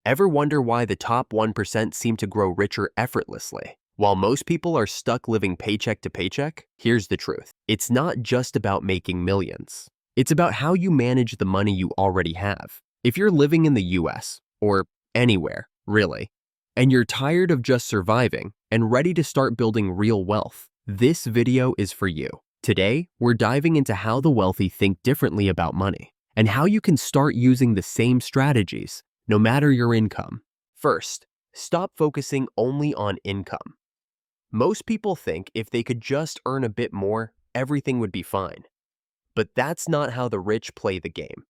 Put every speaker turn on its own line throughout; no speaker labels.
Ever wonder why the top 1% seem to grow richer effortlessly? While most people are stuck living paycheck to paycheck, here's the truth. It's not just about making millions. It's about how you manage the money you already have. If you're living in the US, or anywhere, really, and you're tired of just surviving and ready to start building real wealth, this video is for you. Today, we're diving into how the wealthy think differently about money and how you can start using the same strategies no matter your income. First, stop focusing only on income. Most people think if they could just earn a bit more, everything would be fine. But that's not how the rich play the game.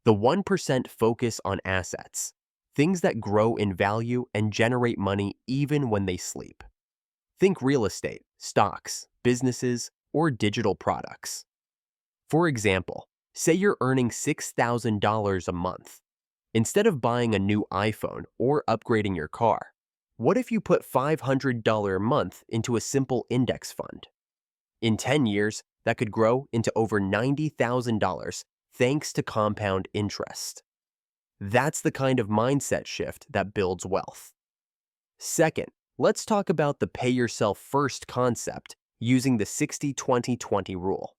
The 1% focus on assets, things that grow in value and generate money even when they sleep. Think real estate, stocks, businesses, or digital products. For example, say you're earning $6,000 a month. Instead of buying a new iPhone or upgrading your car, what if you put $500 a month into a simple index fund? In 10 years, that could grow into over $90,000 thanks to compound interest. That's the kind of mindset shift that builds wealth. Second, let's talk about the pay yourself first concept using the 60-20-20 rule.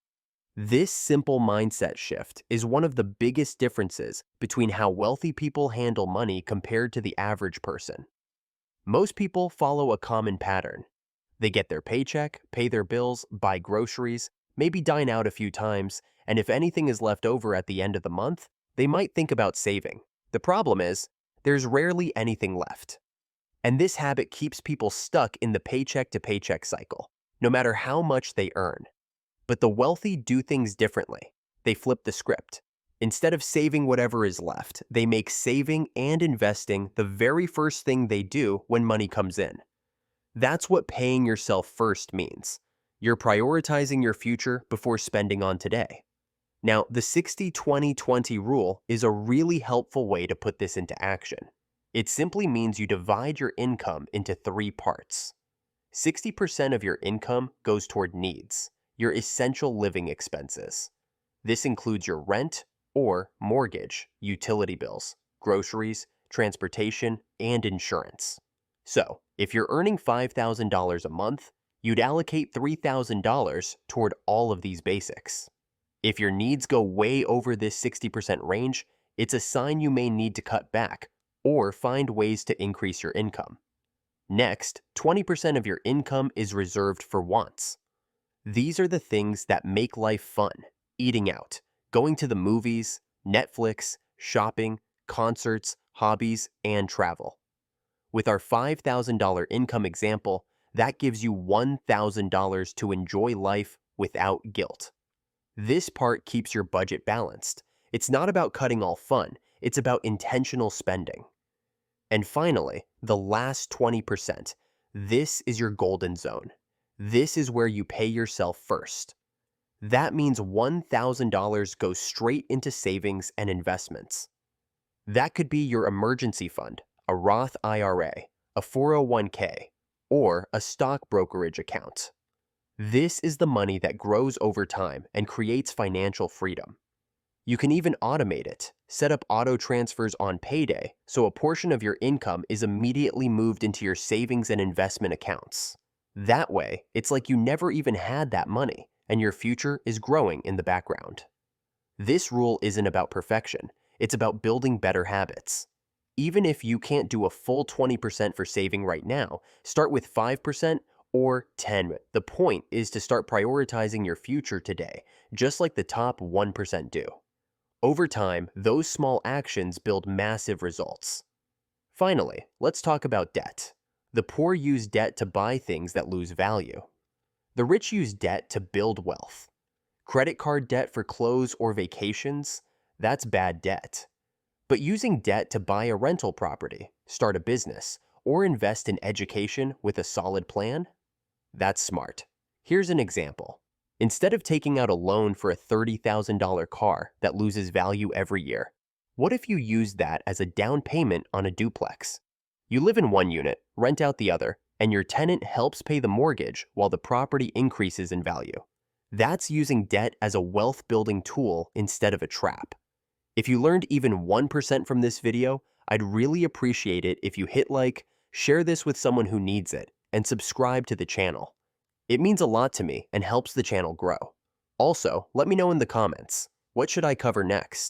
This simple mindset shift is one of the biggest differences between how wealthy people handle money compared to the average person. Most people follow a common pattern. They get their paycheck, pay their bills, buy groceries, maybe dine out a few times, and if anything is left over at the end of the month, they might think about saving. The problem is, there's rarely anything left. And this habit keeps people stuck in the paycheck to paycheck cycle, no matter how much they earn. But the wealthy do things differently. They flip the script. Instead of saving whatever is left, they make saving and investing the very first thing they do when money comes in. That's what paying yourself first means. You're prioritizing your future before spending on today. Now, the 60-20-20 rule is a really helpful way to put this into action. It simply means you divide your income into 3 parts. 60% of your income goes toward needs, your essential living expenses. This includes your rent or mortgage, utility bills, groceries, transportation, and insurance. So, if you're earning $5,000 a month, you'd allocate $3,000 toward all of these basics. If your needs go way over this 60% range, it's a sign you may need to cut back or find ways to increase your income. Next, 20% of your income is reserved for wants. These are the things that make life fun: eating out, going to the movies, Netflix, shopping, concerts, hobbies, and travel. With our $5,000 income example, that gives you $1,000 to enjoy life without guilt. This part keeps your budget balanced. It's not about cutting all fun, it's about intentional spending. And finally, the last 20%. This is your golden zone. This is where you pay yourself first. That means $1,000 goes straight into savings and investments. That could be your emergency fund, a Roth IRA, a 401k, or a stock brokerage account. This is the money that grows over time and creates financial freedom. You can even automate it, set up auto transfers on payday so a portion of your income is immediately moved into your savings and investment accounts. That way, it's like you never even had that money, and your future is growing in the background. This rule isn't about perfection, it's about building better habits. Even if you can't do a full 20% for saving right now, start with 5% or 10%. The point is to start prioritizing your future today, just like the top 1% do. Over time, those small actions build massive results. Finally, let's talk about debt. The poor use debt to buy things that lose value. The rich use debt to build wealth. Credit card debt for clothes or vacations, that's bad debt. But using debt to buy a rental property, start a business, or invest in education with a solid plan, that's smart. Here's an example. Instead of taking out a loan for a $30,000 car that loses value every year, what if you used that as a down payment on a duplex? You live in one unit, rent out the other, and your tenant helps pay the mortgage while the property increases in value. That's using debt as a wealth-building tool instead of a trap. If you learned even 1% from this video, I'd really appreciate it if you hit like, share this with someone who needs it, and subscribe to the channel. It means a lot to me and helps the channel grow. Also, let me know in the comments, what should I cover next?